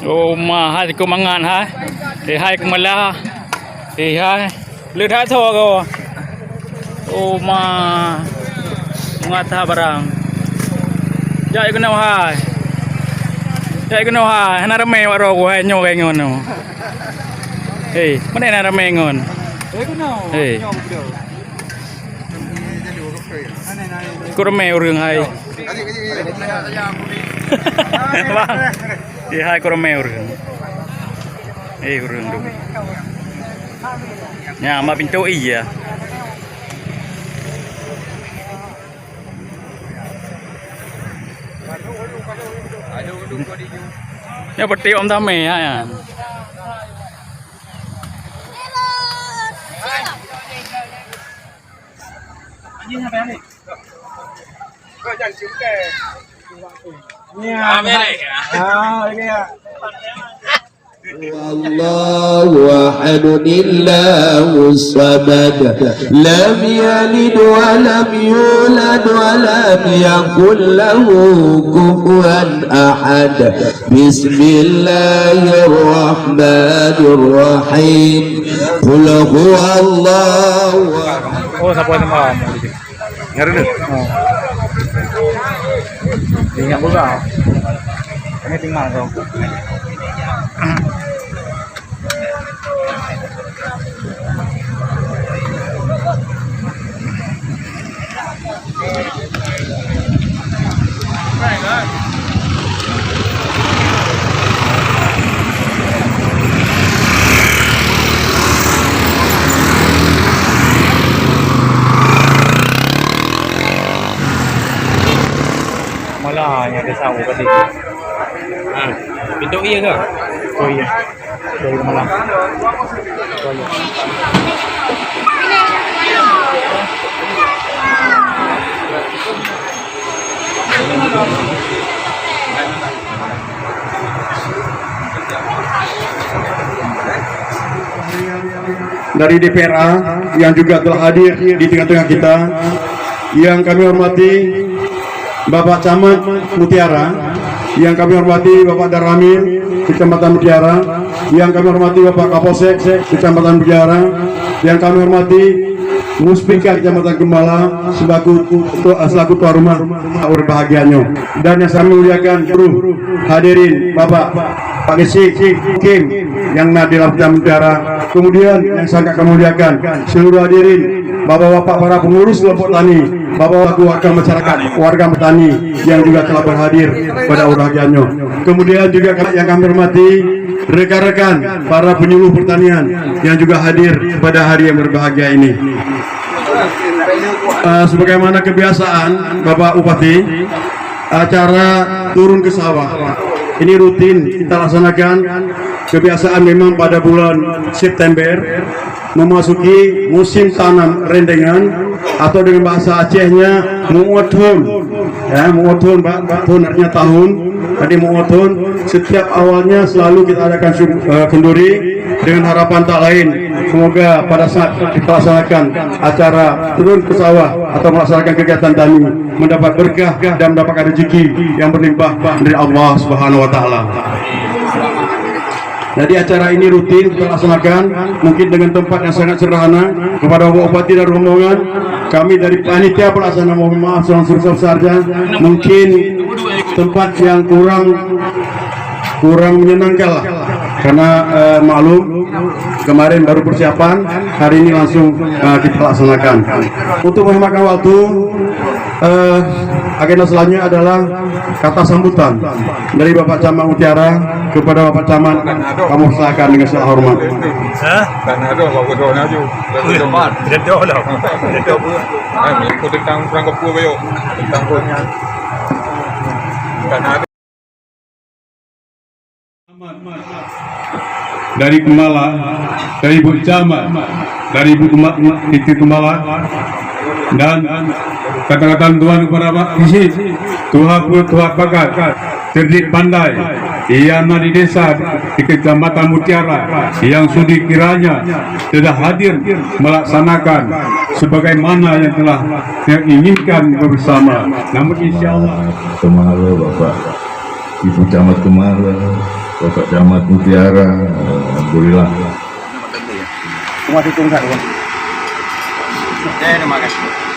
ô mà hai thì cô mang ngàn hai thì hai cũng mà la thì hai lướt hai thua cơ ô mà ngat ha barang jai ko naw hai hana rame waro ko hai nyo kay ngon no hey mana na rame ngon hey ko rame urang hai thì hai con mèo rồi, ê rừng đúng, nhà mà pintu iya, ya berarti om Tame ya. Allahu ahadunillahu samad lam yalid wa lam yulad wa lam yakul lahu kufuwan ahad. Bismillahirrahmanirrahim. Qul huwallahu ahad. Oh, siapa yang mau? Ngaruh. Ingat juga. Ini tinggal dong. Malah hanya ada sawo tadi. Pintu iya ke? Oh iya. Dari malam. Oh iya. Dari DPRA yang juga telah hadir di tengah-tengah kita, yang kami hormati Bapak Camat Mutiara, yang kami hormati Bapak Darramil Kecamatan Mutiara, yang kami hormati Bapak Kapolsek Kecamatan Mutiara, yang kami hormati Muspika Kecamatan Gembala selaku tuan rumah berbahagianya, dan yang saya muliakan seluruh hadirin Bapak Pak Gesik Kim yang hadir dalam Mutiara, kemudian yang sangat kami muliakan seluruh hadirin Bapak-bapak para pengurus kelompok tani, Bapak warga masyarakat, warga petani yang juga telah berhadir pada urahyanyo. Kemudian juga yang kami hormati rekan-rekan para penyuluh pertanian yang juga hadir pada hari yang berbahagia ini. Sebagaimana kebiasaan Bapak Bupati, acara turun ke sawah ini rutin kita laksanakan. Kebiasaan memang pada bulan September memasuki musim tanam rendengan, atau dengan bahasa Acehnya muothon, ya muothon tahun artinya tahun. Jadi muothon setiap awalnya selalu kita adakan kenduri dengan harapan tak lain semoga pada saat kita laksanakan acara turun ke sawah atau melaksanakan kegiatan tani mendapat berkah dan mendapatkan rezeki yang berlimpah dari Allah Subhanahu wa taala. Jadi acara ini rutin kita laksanakan, mungkin dengan tempat yang sangat sederhana. Kepada Bapak Bupati dan rombongan, kami dari panitia pelaksana mohon maaf sebesar-besarnya, mungkin tempat yang kurang menyenangkan lah, karena maklum kemarin baru persiapan, hari ini langsung kita laksanakan. Untuk menghematkan waktu, agenda selanjutnya adalah kata sambutan dari Bapak Camat Mutiara kepada Bapak Camat. Kamu silakan dengan segala hormat. Karena ada Bapak Doa Naju, tempat. Tidak ada lah. Tidak ada. Ikut tentang perang kepua bayok, tentang punya. Karena ada. Dari Gembala, dari Ibu Camat, dari Ibu Titi Gembala, dan kata-kata Tuhan kepada Pak Isi, Tuhan bakat, cerdik pandai, yang di desa di Kecamatan Mutiara yang sudi kiranya sudah hadir melaksanakan sebagaimana yang telah inginkan bersama. Namun insya Allah Kemara, Bapak Ibu Camat Kemara, Bapak Camat Mutiara, alhamdulillah. Terima kasih. Terima kasih.